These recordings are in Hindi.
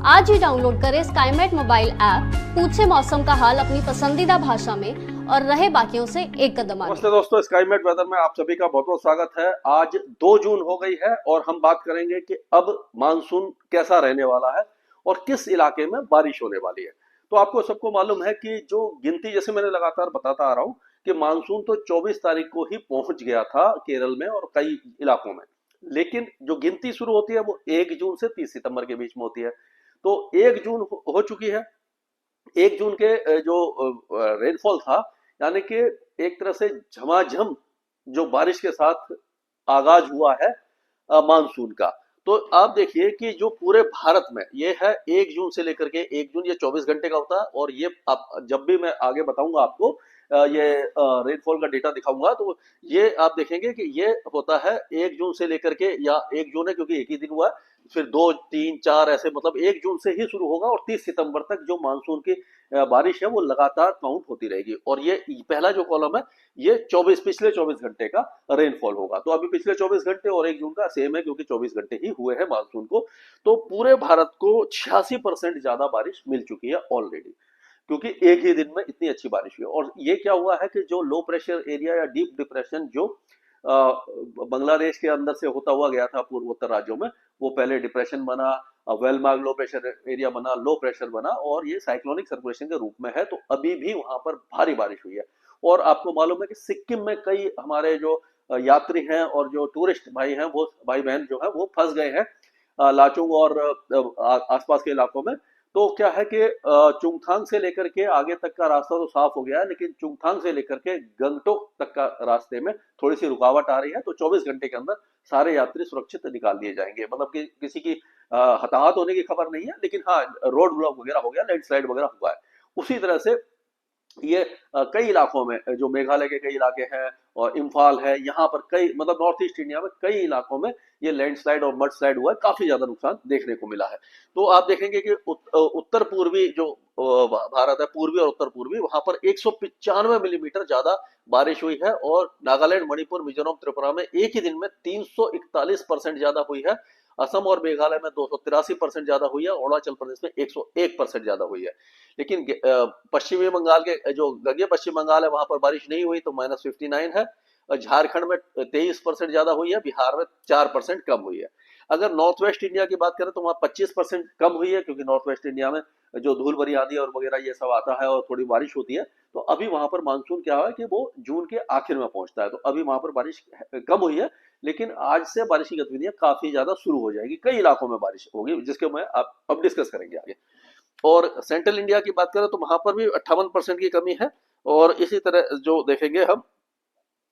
आज ही डाउनलोड करें स्काईमेट मोबाइल ऐप, पूछे मौसम का हाल अपनी पसंदीदा भाषा में और रहे बाकियों से एक कदम आगे। नमस्ते दोस्तों, स्काईमेट वेदर में आप सभी का बहुत बहुत स्वागत है। आज 2 जून हो गई है और हम बात करेंगे कि अब मानसून कैसा रहने वाला है और किस इलाके में बारिश होने वाली है। तो आपको सबको मालूम है कि जो गिनती, जैसे मैंने लगातार बताता आ रहा हूं कि मानसून तो 24 तारीख को ही पहुंच गया था केरल में और कई इलाकों में, लेकिन जो गिनती शुरू होती है वो 1 जून से 30 सितंबर के बीच में होती है। तो 1 जून हो चुकी है। 1 जून के जो रेनफॉल था, यानी कि एक तरह से झमाझम जो बारिश के साथ आगाज हुआ है मानसून का। तो आप देखिए कि जो पूरे भारत में ये है 1 जून से लेकर के 1 जून, ये 24 घंटे का होता है। और ये आप जब भी मैं आगे बताऊंगा आपको ये रेनफॉल का डेटा दिखाऊंगा, तो ये आप देखेंगे कि ये होता है 1 जून से लेकर के, या 1 जून है क्योंकि एक ही दिन हुआ है, फिर 2, 3, 4 ऐसे, मतलब 1 जून से ही शुरू होगा और 30 सितंबर तक जो मानसून की बारिश है वो लगातार काउंट होती रहेगी। और ये पहला जो कॉलम है ये 24 पिछले 24 घंटे का रेनफॉल होगा। तो अभी पिछले 24 घंटे और 1 जून का सेम है क्योंकि 24 घंटे ही हुए हैं मानसून को। तो पूरे भारत को 86% ज्यादा बारिश मिल चुकी है ऑलरेडी, क्योंकि एक ही दिन में इतनी अच्छी बारिश हुई। और ये क्या हुआ है कि जो लो प्रेशर एरिया या डीप डिप्रेशन जो बांग्लादेश के अंदर से होता हुआ गया था पूर्वोत्तर राज्यों में, वो पहले डिप्रेशन बना, वेल मार्ग लो प्रेशर एरिया बना, लो प्रेशर बना, और ये साइक्लोनिक सर्कुलेशन के रूप में है। तो अभी भी वहां पर भारी बारिश हुई है। और आपको मालूम है कि सिक्किम में कई हमारे जो यात्री हैं और जो टूरिस्ट भाई हैं, वो भाई बहन जो है वो फंस गए हैं लाचुंग और आसपास के इलाकों में। तो क्या है कि चुंगथांग से लेकर के आगे तक का रास्ता तो साफ हो गया है, लेकिन चुंगथांग से लेकर के गंगटोक तक का रास्ते में थोड़ी सी रुकावट आ रही है। तो 24 घंटे के अंदर सारे यात्री सुरक्षित निकाल दिए जाएंगे। मतलब कि किसी की हताहत होने की खबर नहीं है, लेकिन हाँ, रोड ब्लॉक वगैरह हो गया, लैंडस्लाइड वगैरह हुआ है। उसी तरह से ये कई इलाकों में, जो मेघालय के कई इलाके हैं और इम्फाल है, यहाँ पर कई, मतलब नॉर्थ ईस्ट इंडिया में कई इलाकों में ये लैंडस्लाइड और मड स्लाइड हुआ है, काफी ज्यादा नुकसान देखने को मिला है। तो आप देखेंगे कि उत्तर पूर्वी जो भारत है, पूर्वी और उत्तर पूर्वी, वहां पर 195 मिलीमीटर ज्यादा बारिश हुई है। और नागालैंड, मणिपुर, मिजोरम, त्रिपुरा में एक ही दिन में 341% ज्यादा हुई है। असम और मेघालय में 283% ज्यादा हुई है। अरुणाचल प्रदेश में 101% ज्यादा हुई है। लेकिन पश्चिमी बंगाल के जो गंगे पश्चिम बंगाल है, वहां पर बारिश नहीं हुई, तो -59 है। और झारखंड में 23% ज्यादा हुई है, बिहार में 4% कम हुई है। अगर नॉर्थ वेस्ट इंडिया की बात करें तो वहां 25% कम हुई है, क्योंकि नॉर्थ वेस्ट इंडिया में जो धूल भरी आंधी और वगैरह ये सब आता है और थोड़ी बारिश होती है। तो अभी वहां पर मानसून क्या है कि वो जून के आखिर में पहुंचता है। तो अभी वहां पर बारिश कम हुई है, लेकिन आज से बारिश की गतिविधियां काफी ज्यादा शुरू हो जाएगी। कई इलाकों में बारिश होगी, जिसके मैं आप अब डिस्कस करेंगे आगे। और सेंट्रल इंडिया की बात करें तो वहां पर भी 58% की कमी है। और इसी तरह जो देखेंगे हम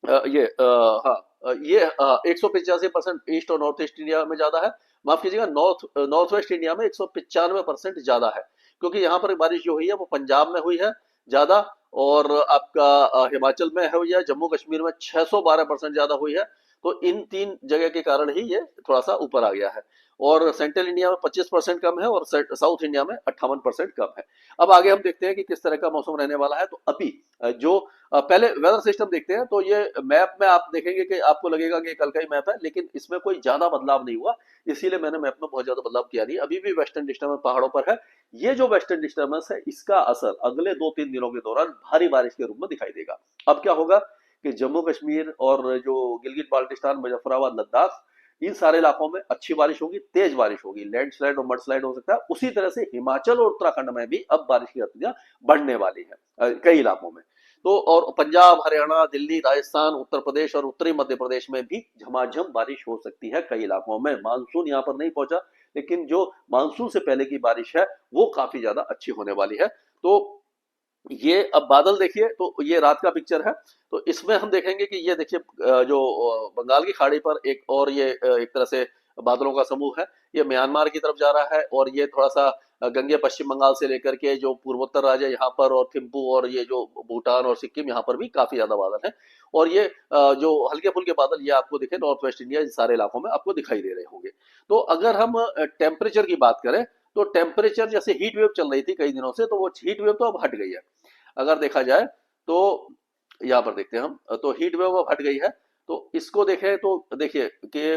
ये हाँ, ये 185% ईस्ट और नॉर्थ ईस्ट इंडिया में ज्यादा है। माफ कीजिएगा, नॉर्थ वेस्ट इंडिया में 195% ज्यादा है, क्योंकि यहाँ पर बारिश जो हुई है वो पंजाब में हुई है ज्यादा, और आपका हिमाचल में हुई है, जम्मू कश्मीर में 612% ज्यादा हुई है। तो इन 3 जगह के कारण ही ये थोड़ा सा ऊपर आ गया है। और सेंट्रल इंडिया में 25% कम है और साउथ इंडिया में 58% कम है। अब आगे हम देखते हैं कि किस तरह का मौसम रहने वाला है। तो अभी जो पहले वेदर सिस्टम देखते हैं। तो ये मैप में आप देखेंगे कि आपको लगेगा कि कल का ही मैप है, लेकिन इसमें कोई ज्यादा बदलाव नहीं हुआ, इसीलिए मैंने मैप में बहुत ज्यादा बदलाव किया नहीं। अभी भी वेस्टर्न डिस्टर्बेंस पहाड़ों पर है। ये जो वेस्टर्न डिस्टर्बेंस है, इसका असर अगले 2-3 दिनों के दौरान भारी बारिश के रूप में दिखाई देगा। अब क्या होगा कि जम्मू कश्मीर और जो गिलगित बाल्टिस्तान, मुजफ्फराबाद, लद्दाख, इन सारे इलाकों में अच्छी बारिश होगी, तेज बारिश होगी, लैंडस्लाइड और मडस्लाइड हो सकता है। उसी तरह से हिमाचल और उत्तराखंड में भी अब बारिश की गतिविधियां बढ़ने वाली है कई इलाकों में। तो और पंजाब, हरियाणा, दिल्ली, राजस्थान, उत्तर प्रदेश और उत्तरी मध्य प्रदेश में भी झमाझम बारिश हो सकती है कई इलाकों में। मानसून यहाँ पर नहीं पहुंचा, लेकिन जो मानसून से पहले की बारिश है वो काफी ज्यादा अच्छी होने वाली है। तो ये अब बादल देखिए, तो ये रात का पिक्चर है। तो इसमें हम देखेंगे कि ये देखिए जो बंगाल की खाड़ी पर एक और ये एक तरह से बादलों का समूह है, ये म्यांमार की तरफ जा रहा है। और ये थोड़ा सा गंगे पश्चिम बंगाल से लेकर के जो पूर्वोत्तर राज्य यहाँ पर, और थिम्पू और ये जो भूटान और सिक्किम, यहाँ पर भी काफी ज्यादा बादल है। और ये जो हल्के फुल्के बादल ये आपको दिखे नॉर्थ वेस्ट इंडिया, इन सारे इलाकों में आपको दिखाई दे रहे होंगे। तो अगर हम टेम्परेचर की बात करें, तो टेम्परेचर जैसे हीट वेव चल रही थी कई दिनों से, तो वो हीट वेव तो अब हट गई है। अगर देखा जाए तो यहाँ पर देखते हैं हम, तो हीट वेव अब हट गई है। तो इसको देखें तो देखिए कि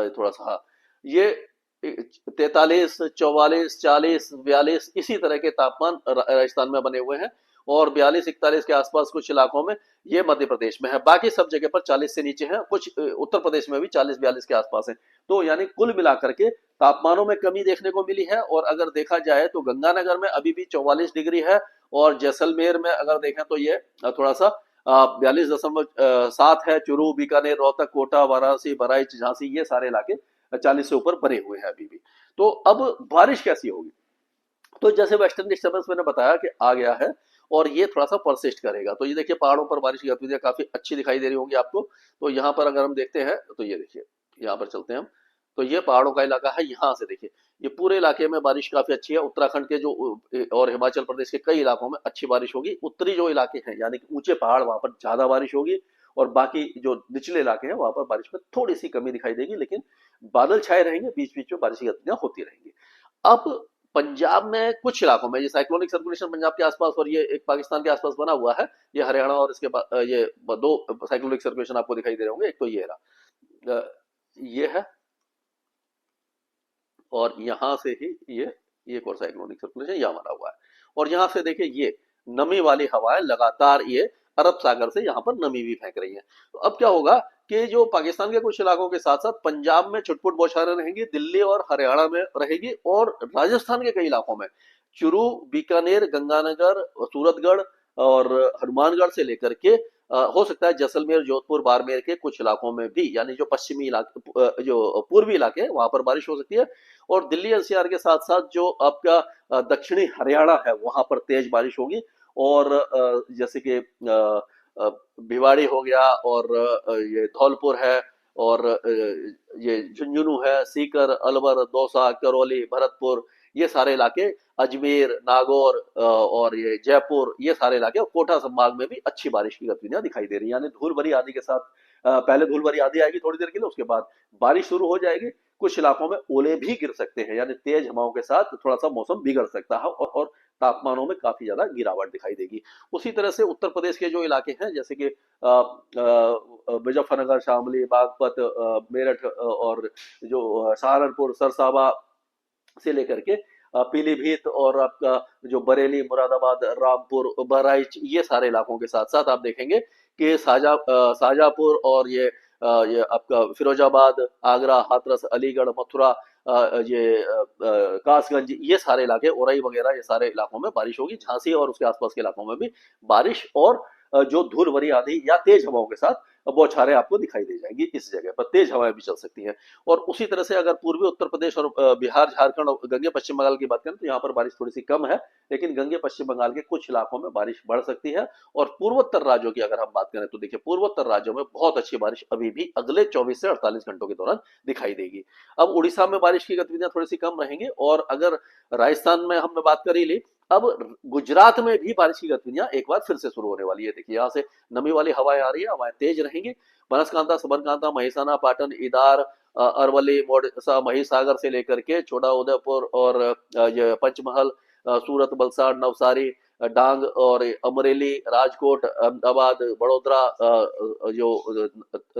थोड़ा सा, हाँ, ये 43, 44, 40, 42 इसी तरह के तापमान राजस्थान में बने हुए हैं और 42, 41 के आसपास कुछ इलाकों में, ये मध्य प्रदेश में है। बाकी सब जगह पर 40 से नीचे है, कुछ उत्तर प्रदेश में भी 40, 42 के आसपास है। तो यानी कुल मिलाकर के तापमानों में कमी देखने को मिली है। और अगर देखा जाए तो गंगानगर में अभी भी 44 डिग्री है और जैसलमेर में अगर देखें तो ये थोड़ा सा 42.7 है। चूरू, बीकानेर, रोहतक, कोटा, वाराणसी, बहराइच, झांसी ये सारे इलाके 40 से ऊपर बने हुए हैं अभी भी। तो अब बारिश कैसी होगी? तो जैसे वेस्टर्न डिस्टर्बेंस मैंने बताया कि आ गया है और ये थोड़ा सा परसिस्ट करेगा। तो ये देखिए पहाड़ों पर बारिश की गतिविधियां काफी अच्छी दिखाई दे रही होंगी आपको। तो यहाँ पर अगर हम देखते हैं तो ये देखिए, यहाँ पर चलते हैं हम, तो ये पहाड़ों का इलाका है। यहाँ से देखिए ये पूरे इलाके में बारिश काफी अच्छी है। उत्तराखंड के जो और हिमाचल प्रदेश के कई इलाकों में अच्छी बारिश होगी। उत्तरी जो इलाके हैं यानी कि ऊंचे पहाड़, वहां पर ज्यादा बारिश होगी और बाकी जो निचले इलाके हैं वहां पर बारिश में थोड़ी सी कमी दिखाई देगी, लेकिन बादल छाए रहेंगे, बीच बीच में बारिश की गतिविधियां होती रहेंगी। अब पंजाब में कुछ इलाकों में ये साइक्लोनिक सर्कुलेशन पंजाब के आसपास और ये एक पाकिस्तान के आसपास बना हुआ है। ये हरियाणा और इसके बाद ये दो साइक्लोनिक सर्कुलेशन आपको दिखाई दे रहे होंगे। एक तो ये रहा, ये है, और यहां से ही ये एक और साइक्लोनिक सर्कुलेशन यहाँ बना हुआ है। और यहाँ से देखिए ये नमी वाली हवाएं लगातार ये अरब सागर से यहाँ पर नमी भी फेंक रही है। तो अब क्या होगा कि जो पाकिस्तान के कुछ इलाकों के साथ साथ पंजाब में छुटपुट बौछारें रहेंगी, दिल्ली और हरियाणा में रहेगी और राजस्थान के कई इलाकों में चूरू, बीकानेर, गंगानगर, सूरतगढ़ और हनुमानगढ़ से लेकर के हो सकता है जैसलमेर, जोधपुर, बाड़मेर के कुछ इलाकों में भी, यानी जो पश्चिमी इलाके, जो पूर्वी इलाके हैं वहां पर बारिश हो सकती है। और दिल्ली एनसीआर के साथ साथ जो आपका दक्षिणी हरियाणा है वहां पर तेज बारिश होगी। और जैसे कि भिवाड़ी हो गया और ये धौलपुर है और ये झुंझुनू है, सीकर, अलवर, दौसा, करौली, भरतपुर, ये सारे इलाके, अजमेर, नागौर और ये जयपुर, ये सारे इलाके और कोटा संभाग में भी अच्छी बारिश की गतिविधियां दिखाई दे रही है। यानी धूल भरी आंधी के साथ पहले धूल भरी आंधी आएगी थोड़ी देर के लिए, उसके बाद बारिश शुरू हो जाएगी। कुछ इलाकों में ओले भी गिर सकते हैं, यानी तेज हवाओं के साथ थोड़ा सा मौसम बिगड़ सकता है और तापमानों में काफी ज्यादा गिरावट दिखाई देगी। उसी तरह से उत्तर प्रदेश के जो इलाके हैं जैसे कि मुजफ्फरनगर, शामली, बागपत, मेरठ और जो सहारनपुर, सरसावा से लेकर के पीलीभीत और आपका जो बरेली, मुरादाबाद, रामपुर, बहराइच, ये सारे इलाकों के साथ साथ आप देखेंगे कि शाहजहांपुर और ये आपका फिरोजाबाद, आगरा, हाथरस, अलीगढ़, मथुरा, कासगंज, ये सारे इलाके, औरई वगैरह, ये सारे इलाकों में बारिश होगी। झांसी और उसके आसपास के इलाकों में भी बारिश और जो धूल भरी आंधी या तेज हवाओं के साथ बौछारें आपको दिखाई दे जाएंगी। इस जगह पर तेज हवाएं भी चल सकती हैं। और उसी तरह से अगर पूर्वी उत्तर प्रदेश और बिहार, झारखंड और गंगे पश्चिम बंगाल की बात करें तो यहाँ पर बारिश थोड़ी सी कम है, लेकिन गंगे पश्चिम बंगाल के कुछ इलाकों में बारिश बढ़ सकती है। और पूर्वोत्तर राज्यों की अगर हम बात करें तो देखिए पूर्वोत्तर राज्यों में बहुत अच्छी बारिश अभी भी अगले 24 से 48 घंटों के दौरान दिखाई देगी। अब उड़ीसा में बारिश की गतिविधियां थोड़ी सी कम रहेंगी। और अगर राजस्थान में हमने बात कर ही ली, अब गुजरात में भी बारिश की गतिविधियां एक बार फिर से शुरू होने वाली है। देखिए यहाँ से नमी वाली हवाएं आ रही है, हवाएं तेज रहेंगी। बनासकांठा, सबरकांठा, महिसाना, पाटन, इदार, अरवली, मोडसा, महिसागर से लेकर के छोटा उदयपुर और ये पंचमहल, सूरत, वलसाड़, नवसारी, डांग और अमरेली, राजकोट, अहमदाबाद, बड़ोदरा, जो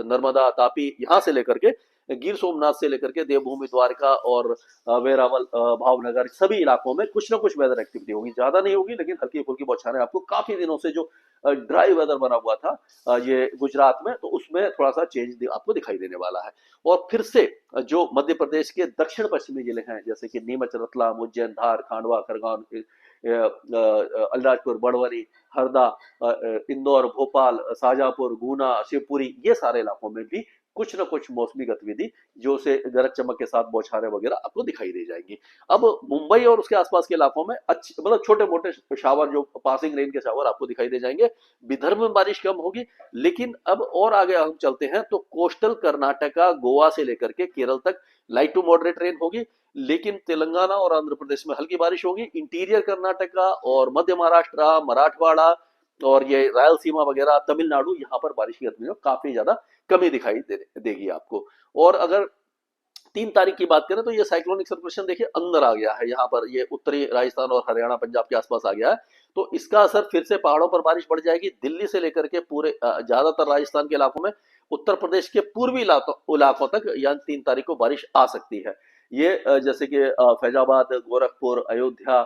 नर्मदा, तापी, यहाँ से लेकर के गिर सोमनाथ से लेकर के देवभूमि, द्वारका और वेरावल, भावनगर, सभी इलाकों में कुछ ना कुछ वेदर एक्टिविटी होगी। ज्यादा नहीं होगी लेकिन हल्की फुल्की बौछारें आपको, काफी दिनों से जो ड्राई वेदर बना हुआ था ये गुजरात में, तो उसमें थोड़ा सा चेंज आपको दिखाई देने वाला है। और फिर से जो मध्य प्रदेश के दक्षिण पश्चिमी जिले हैं जैसे कि नीमच, रतलाम, उज्जैन, धार, खांडवा, खरगोन, अलीराजपुर, बड़वानी, हरदा, इंदौर, भोपाल, शाहजहांपुर, गुना, शिवपुरी, ये सारे इलाकों में भी कुछ न कुछ मौसमी गतिविधि जो से गरज चमक के साथ बौछारें वगैरह आपको दिखाई दे जाएंगी। अब मुंबई और उसके आसपास के इलाकों में अच्छे मतलब छोटे मोटे शावर, जो पासिंग रेन के शावर आपको दिखाई दे जाएंगे। विदर्भ में बारिश कम होगी, लेकिन अब और आगे हम चलते हैं तो कोस्टल कर्नाटका, गोवा से लेकर के केरल तक लाइट टू मॉडरेट रेन होगी, लेकिन तेलंगाना और आंध्र प्रदेश में हल्की बारिश होगी। इंटीरियर कर्नाटका और मध्य महाराष्ट्र, मराठवाड़ा और ये रायलसीमा वगैरह, तमिलनाडु, यहाँ पर बारिश की गतिविधियों काफी ज्यादा कमी दिखाई देगी आपको। और अगर 3 तारीख की बात करें तो ये साइक्लोनिक सर्कुलेशन देखिए अंदर आ गया है, यहाँ पर ये उत्तरी राजस्थान और हरियाणा, पंजाब के आसपास आ गया है। तो इसका असर फिर से पहाड़ों पर बारिश बढ़ जाएगी। दिल्ली से लेकर के पूरे ज्यादातर राजस्थान के इलाकों में, उत्तर प्रदेश के पूर्वी इलाकों तक यानी 3 तारीख को बारिश आ सकती है। ये जैसे कि फैजाबाद, गोरखपुर, अयोध्या,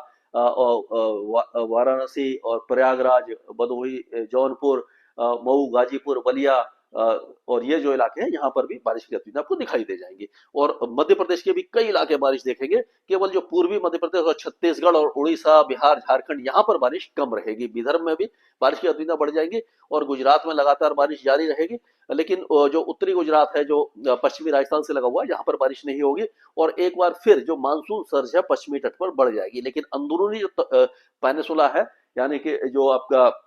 वाराणसी और प्रयागराज, भदोही, जौनपुर, मऊ, गाजीपुर, बलिया, और ये जो इलाके हैं यहाँ पर भी बारिश की गतिविधियां आपको दिखाई दे जाएंगी। और मध्य प्रदेश के भी कई इलाके बारिश देखेंगे। केवल जो पूर्वी मध्य प्रदेश और छत्तीसगढ़ और उड़ीसा, बिहार, झारखंड यहाँ पर बारिश कम रहेगी। विदर्भ में भी बारिश की गतिविधियां बढ़ जाएंगी और गुजरात में लगातार बारिश जारी रहेगी। लेकिन जो उत्तरी गुजरात है, जो पश्चिमी राजस्थान से लगा हुआ है, यहाँ पर बारिश नहीं होगी। और एक बार फिर जो मानसून सर्ज है पश्चिमी तट पर बढ़ जाएगी। लेकिन अंदरूनी जो पेनिसुला है, यानी कि जो आपका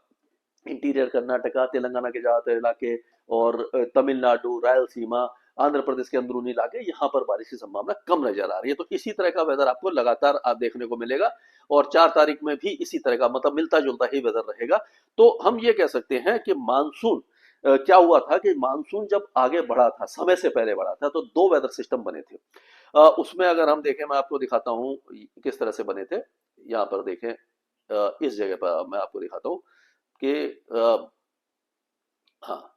इंटीरियर कर्नाटका, तेलंगाना के ज्यादातर इलाके और तमिलनाडु, रायलसीमा, आंध्र प्रदेश के अंदरूनी इलाके, यहाँ पर बारिश की संभावना कम नजर आ रही है। तो इसी तरह का वेदर आपको लगातार देखने को मिलेगा और 4 तारीख में भी इसी तरह का, मतलब मिलता जुलता ही वेदर रहेगा। तो हम ये कह सकते हैं कि मानसून क्या हुआ था कि मानसून जब आगे बढ़ा था, समय से पहले बढ़ा था, तो 2 वेदर सिस्टम बने थे। उसमें अगर हम देखें, मैं आपको दिखाता हूं किस तरह से बने थे। यहाँ पर देखें, इस जगह पर मैं आपको दिखाता हूं कि हाँ,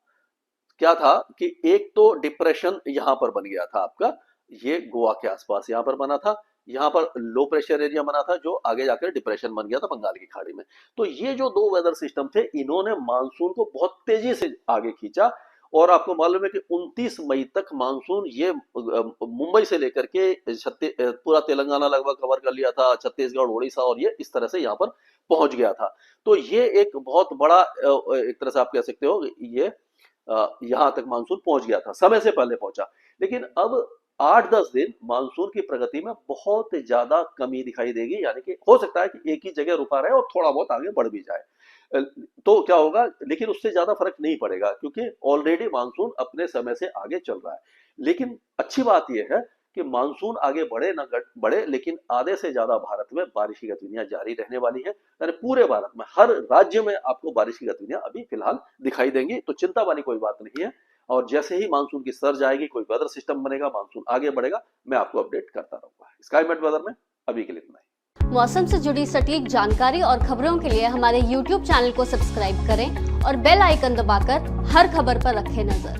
क्या था कि एक तो डिप्रेशन यहां पर बन गया था आपका, ये गोवा के आसपास यहां पर बना था। यहाँ पर लो प्रेशर एरिया बना था जो आगे जाकर डिप्रेशन बन गया था बंगाल की खाड़ी में। तो ये जो 2 वेदर सिस्टम थे, इन्होंने मानसून को बहुत तेजी से आगे खींचा। और आपको मालूम है कि 29 मई तक मानसून ये मुंबई से लेकर के पूरा तेलंगाना लगभग कवर कर लिया था, छत्तीसगढ़, उड़ीसा, और ये इस तरह से यहाँ पर पहुंच गया था। तो ये एक बहुत बड़ा, एक तरह से आप कह सकते हो, ये यहां तक मानसून पहुंच गया था, समय से पहले पहुंचा। लेकिन अब 8-10 दिन मानसून की प्रगति में बहुत ज्यादा कमी दिखाई देगी। यानी कि हो सकता है कि एक ही जगह रुका रहे और थोड़ा बहुत आगे बढ़ भी जाए। तो क्या होगा, लेकिन उससे ज्यादा फर्क नहीं पड़ेगा क्योंकि ऑलरेडी मानसून अपने समय से आगे चल रहा है। लेकिन अच्छी बात यह है कि मानसून आगे बढ़े ना बढ़े, लेकिन आधे से ज्यादा भारत में बारिश की गतिविधियां जारी रहने वाली है। यानी पूरे भारत में हर राज्य में आपको बारिश की गतिविधियां अभी फिलहाल दिखाई देंगी। तो चिंता वाली कोई बात नहीं है। और जैसे ही मानसून की सर्ज आएगी, कोई वेदर सिस्टम बनेगा, मानसून आगे बढ़ेगा, मैं आपको अपडेट करता रहूंगा। स्काईमेट वेदर में अभी के लिए इतना ही। मौसम से जुड़ी सटीक जानकारी और खबरों के लिए हमारे YouTube चैनल को सब्सक्राइब करें और बेल आइकन दबाकर हर खबर पर रखें नजर।